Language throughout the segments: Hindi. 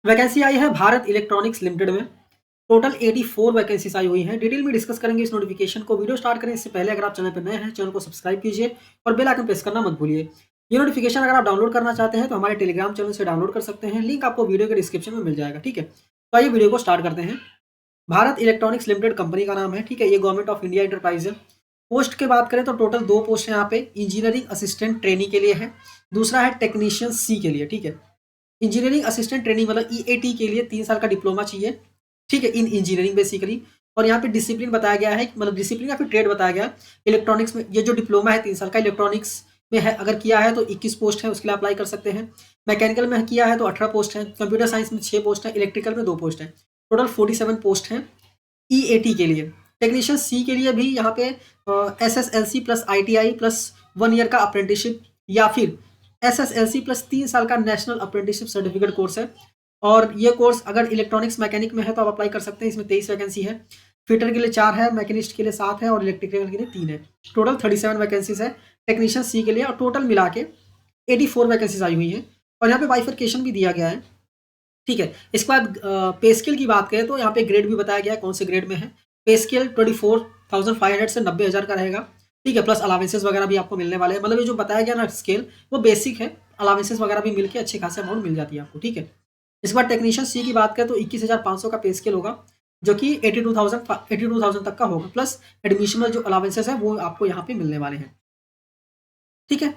वैकेंसी आई है भारत इलेक्ट्रॉनिक्स लिमिटेड में। टोटल 84 वैकेंसीज आई हुई हैं। डिटेल में डिस्कस करेंगे इस नोटिफिकेशन को। वीडियो स्टार्ट करें इससे पहले अगर आप चैनल पर नए हैं, चैनल को सब्सक्राइब कीजिए और बेल आइकन प्रेस करना मत भूलिए। ये नोटिफिकेशन अगर आप डाउनलोड करना चाहते हैं तो हमारे टेलीग्राम चैनल से डाउनलोड कर सकते हैं। लिंक आपको वीडियो के डिस्क्रिप्शन में मिल जाएगा। ठीक है, तो आइए वीडियो को स्टार्ट करते हैं। भारत इलेक्ट्रॉनिक्स लिमिटेड कंपनी का नाम है। ठीक है, ये गवर्नमेंट ऑफ इंडिया इंटरप्राइज है। पोस्ट की बात करें तो टोटल 2 पोस्ट है यहाँ पे। इंजीनियरिंग असिस्टेंट ट्रेनी के लिए है, दूसरा है टेक्नीशियन सी के लिए। ठीक है, इंजीनियरिंग असिस्टेंट ट्रेनिंग मतलब ईएटी के लिए 3 साल का डिप्लोमा चाहिए। ठीक है, इन इंजीनियरिंग बेसिकली। और यहाँ पे डिसिप्लिन बताया गया है, मतलब डिसिप्लिन या फिर ट्रेड बताया गया इलेक्ट्रॉनिक्स में। ये जो डिप्लोमा है 3 साल का इलेक्ट्रॉनिक्स में है, अगर किया है तो 21 पोस्ट है, उसके लिए अप्लाई कर सकते हैं। मैकेनिकल में किया है तो 18 पोस्ट है। कंप्यूटर साइंस में 6 पोस्ट है। इलेक्ट्रिकल में 2 पोस्ट है। टोटल 47 पोस्ट हैं ईएटी के लिए। टेक्नीशियन सी के लिए भी यहाँ पे SSLC plus ITI plus 1 year का अप्रेंटिसशिप या फिर एसएसएलसी प्लस 3 साल का नेशनल अप्रेंटिसशिप सर्टिफिकेट कोर्स है। और ये कोर्स अगर इलेक्ट्रॉनिक्स मैकेनिक में है तो आप अप्लाई कर सकते हैं। इसमें 23 वैकेंसी है। फिटर के लिए 4 है, मैकेनिस्ट के लिए 7 है और इलेक्ट्रिकल के लिए 3 है। टोटल 37 वैकेंसीज है टेक्नीशियन सी के लिए और टोटल मिला के 84 वैकेंसीज आई हुई हैं। और यहाँ पे बाइफर्केशन भी दिया गया है। ठीक है, इसके बाद पे स्केल की बात करें तो यहाँ पे ग्रेड भी बताया गया है कौन से ग्रेड में है। पे स्केल 24,500 से 90,000 का रहेगा। ठीक है, प्लस अलावेंसेस वगैरह भी आपको मिलने वाले हैं। मतलब ये जो बताया गया ना स्केल, वो बेसिक है। अलावेंसेस वगैरह भी मिलके अच्छे खासे अमाउंट मिल जाती है आपको। ठीक है, इसके बाद टेक्नीशियन सी की बात करें तो 21,500 का पे स्केल होगा, जो कि 82,000 तक का होगा। प्लस एडमिशनल जो अलावेंसेस है वो आपको यहाँ पे मिलने वाले हैं। ठीक है,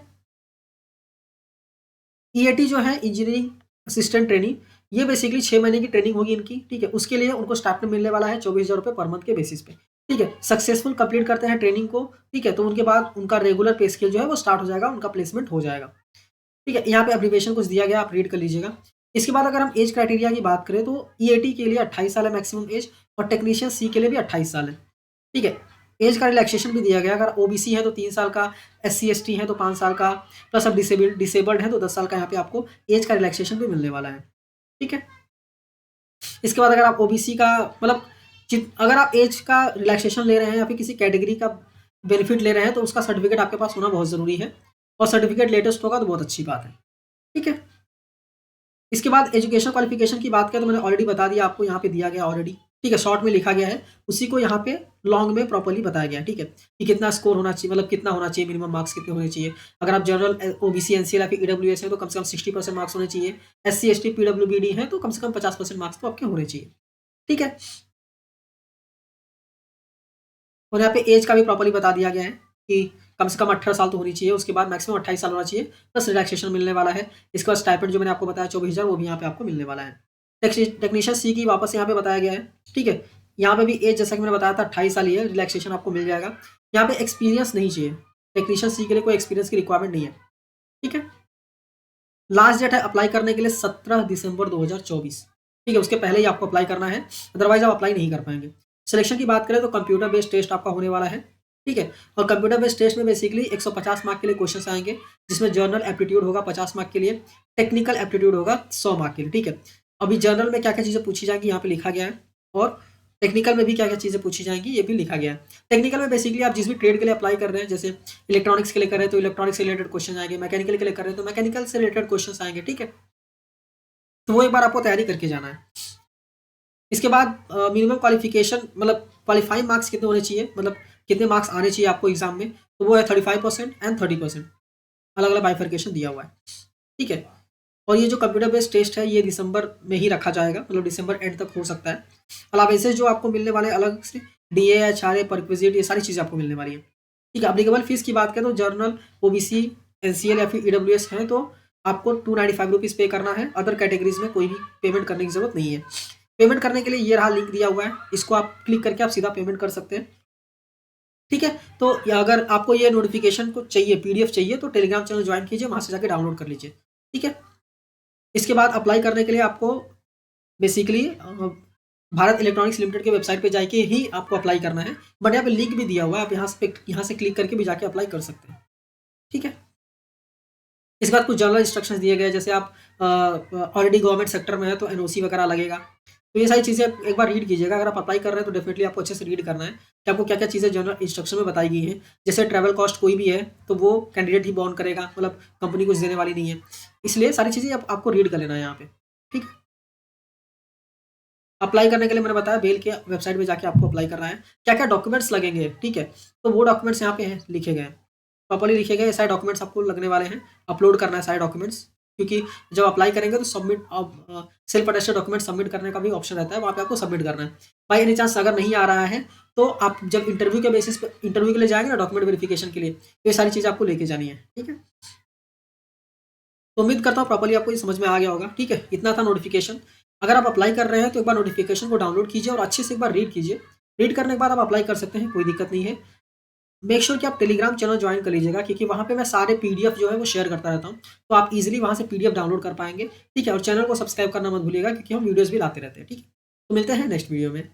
ईएटी जो है इंजीनियरिंग असिस्टेंट ट्रेनिंग, ये बेसिकली 6 महीने की ट्रेनिंग होगी इनकी। ठीक है, उसके लिए उनको स्टार्ट में मिलने वाला है 24,000 रुपये पर मंथ के बेसिस पे। ठीक है, सक्सेसफुल कंप्लीट करते हैं ट्रेनिंग को। ठीक है, तो उनके बाद उनका रेगुलर पे स्केल जो है वो स्टार्ट हो जाएगा, उनका प्लेसमेंट हो जाएगा। ठीक है, यहाँ पे एप्लीकेशन कुछ दिया गया, आप रीड कर लीजिएगा। इसके बाद अगर हम एज क्राइटेरिया की बात करें तो ईएटी के लिए 28 साल है मैक्सिमम एज, और टेक्नीशियन सी के लिए भी 28 साल है। ठीक है, एज का रिलैक्सेशन भी दिया गया। अगर ओबीसी है तो 3 साल का, एससी एसटी है तो 5 साल का, प्लस अब डिसेबल्ड है तो 10 साल का यहाँ पे आपको एज का रिलैक्सेशन भी मिलने वाला है। ठीक है, इसके बाद अगर आप ओबीसी का मतलब अगर आप एज का रिलैक्सेशन ले रहे हैं या फिर किसी कैटेगरी का बेनिफिट ले रहे हैं तो उसका सर्टिफिकेट आपके पास होना बहुत ज़रूरी है, और सर्टिफिकेट लेटेस्ट होगा तो बहुत अच्छी बात है। ठीक है, इसके बाद एजुकेशन क्वालिफिकेशन की बात करें तो मैंने ऑलरेडी बता दिया आपको, यहाँ पे दिया गया ऑलरेडी। ठीक है, शॉर्ट में लिखा गया है, उसी को यहाँ पे लॉन्ग में प्रॉपर्ली बताया गया है। ठीक है, कि कितना स्कोर होना चाहिए, मतलब कितना होना चाहिए, मिनिमम मार्क्स कितने होने चाहिए। अगर आप जनरल ओबीसी एनसीएल या फिर ईडब्ल्यूएस है तो कम से कम 60% मार्क्स होने चाहिए। एससी एसटी पीडब्ल्यूबीडी है तो कम से कम 50% मार्क्स तो आपके होने चाहिए। ठीक है, और यहाँ पे एज का भी प्रॉपर्ली बता दिया गया है कि कम से कम 18 साल तो होनी चाहिए, उसके बाद मैक्सिमम 28 साल होना चाहिए, प्लस रिलैक्सेशन मिलने वाला है। इसके बाद स्टाइपेंड जो मैंने आपको बताया 24,000 वो भी यहाँ पे आपको मिलने वाला है। टेक्नीशियन सी की वापस यहाँ पे बताया गया है। ठीक है, यहाँ पे भी एज जैसा कि मैंने बताया था 28 साल ही है, रिलैक्सेशन आपको मिल जाएगा। यहाँ पे एक्सपीरियंस नहीं चाहिए, टेक्नीशियन सी के लिए कोई एक्सपीरियंस की रिक्वायरमेंट नहीं है। ठीक है, लास्ट डेट है अप्लाई करने के लिए 17 दिसंबर 2024। ठीक है, उसके पहले ही आपको अप्लाई करना है, अदरवाइज आप अप्लाई नहीं कर पाएंगे। सिलेक्शन की बात करें तो कंप्यूटर बेस्ड टेस्ट आपका होने वाला है। ठीक है, और कंप्यूटर बेस्ड टेस्ट में बेसिकली 150 मार्क के लिए क्वेश्चन आएंगे, जिसमें जर्नल एप्टीट्यूड होगा 50 मार्क के लिए, टेक्निकल एप्टीट्यूड होगा 100 मार्क के लिए। ठीक है, अभी जर्नल में क्या क्या चीज़ें पूछी जाएंगी यहाँ पे लिखा गया है, और टेक्निकल में भी क्या क्या चीज़ें पूछी जाएंगी ये भी लिखा गया है। टेक्निकल में बेसिकली आप जिस भी ट्रेड के लिए अप्लाई कर रहे हैं, जैसे इलेक्ट्रॉनिक्स के लिए कर रहे हैं तो इलेक्ट्रॉनिक्स से रिलेटेड क्वेश्चन आएंगे, मैकेनिकल के लिए कर रहे हैं तो मैकेनिकल से रिलेटेड क्वेश्चन आएंगे। ठीक है, तो वो एक बार आपको तैयारी करके जाना है। इसके बाद मिनिमम क्वालिफिकेशन मतलब क्वालिफाइंग मार्क्स कितने होने चाहिए, मतलब कितने मार्क्स आने चाहिए आपको एग्जाम में, तो वो है 35% एंड 30%। अलग अलग बाइफर्केशन दिया हुआ है। ठीक है, और ये जो कंप्यूटर बेस्ड टेस्ट है ये दिसंबर में ही रखा जाएगा, मतलब दिसंबर एंड तक हो सकता है। अलावेंसेज जो आपको मिलने वाले अलग से DA H R A perquisite, ये सारी चीज़ें आपको मिलने वाली है। ठीक है, अप्लीकेबल फीस की बात करें तो जर्नल ओबीसी एनसीएल या फिर ईडब्ल्यूएस है तो आपको 295 रुपीज़ पे करना है। अदर कैटेगरीज में कोई भी पेमेंट करने की जरूरत नहीं है। पेमेंट करने के लिए ये रहा लिंक दिया हुआ है, इसको आप क्लिक करके आप सीधा पेमेंट कर सकते हैं। ठीक है, तो अगर आपको ये नोटिफिकेशन को चाहिए, पीडीएफ चाहिए, तो टेलीग्राम चैनल ज्वाइन कीजिए, वहाँ से जाके डाउनलोड कर लीजिए। ठीक है, इसके बाद अप्लाई करने के लिए आपको बेसिकली भारत इलेक्ट्रॉनिक्स लिमिटेड के वेबसाइट पे जाके ही आपको अप्लाई करना है। बट यहाँ पे लिंक भी दिया हुआ है, आप यहाँ से क्लिक करके भी जाके अप्लाई कर सकते हैं। ठीक है, इसके बाद कुछ जनरल इंस्ट्रक्शंस दिए गए, जैसे आप ऑलरेडी गवर्नमेंट सेक्टर में है तो एनओसी वगैरह लगेगा, तो ये सारी चीज़ें एक बार रीड कीजिएगा। अगर आप अप्लाई कर रहे हैं तो डेफिनेटली आपको अच्छे से रीड करना है कि आपको क्या क्या चीज़ें जनरल इंस्ट्रक्शन में बताई गई हैं। जैसे ट्रैवल कॉस्ट कोई भी है तो वो कैंडिडेट ही बॉन्ड करेगा, मतलब कंपनी कुछ देने वाली नहीं है, इसलिए सारी चीज़ें आपको रीड कर लेना है यहाँ पे। ठीक है, अप्लाई करने के लिए मैंने बताया बेल के वेबसाइट पे जाके आपको अप्लाई करना है। क्या-क्या डॉक्यूमेंट्स लगेंगे, ठीक है? तो वो डॉक्यूमेंट्स यहाँ पे हैं, लिखे गए हैं। प्रॉपर्ली लिखे गए सारे डॉक्यूमेंट्स आपको लगने वाले हैं। अपलोड करना है सारे डॉक्यूमेंट्स, क्योंकि जब अप्लाई करेंगे तो submit self attested document submit करने का भी ऑप्शन रहता है, वहाँ पे आपको सबमिट करना है। बाय एनी चांस अगर नहीं आ रहा है, तो आप जब इंटरव्यू के बेसिस पे इंटरव्यू के लिए जाएँगे ना डॉक्यूमेंट वेरिफिकेशन के लिए, तो ये सारी चीज़ें आपको लेके जानी है, ठीक है? तो उम्मीद करता हूँ प्रॉपर्ली आपको ये समझ में आ गया होगा, ठीक है? इतना था नोटिफ़िकेशन। अगर आप अप्लाई कर रहे हैं तो एक बार नोटिफ़िकेशन को डाउनलोड कीजिए और अच्छे से एक बार रीड कीजिए। रीड करने के बाद आप अप्लाई कर सकते हैं, कोई दिक्कत नहीं है। मेक श्योर कि आप टेलीग्राम चैनल जॉइन कर लीजिएगा, क्योंकि वहाँ पे मैं सारे पीडीएफ जो है वो शेयर करता रहता हूँ। तो आप ईज़िली वहाँ से पीडीएफ डाउनलोड कर पाएँगे, ठीक है? और चैनल को सब्सक्राइब करना मत भूलिएगा, क्योंकि हम वीडियोज़ भी लाते रहते हैं, ठीक है? तो मिलते हैं नेक्स्ट वीडियो में।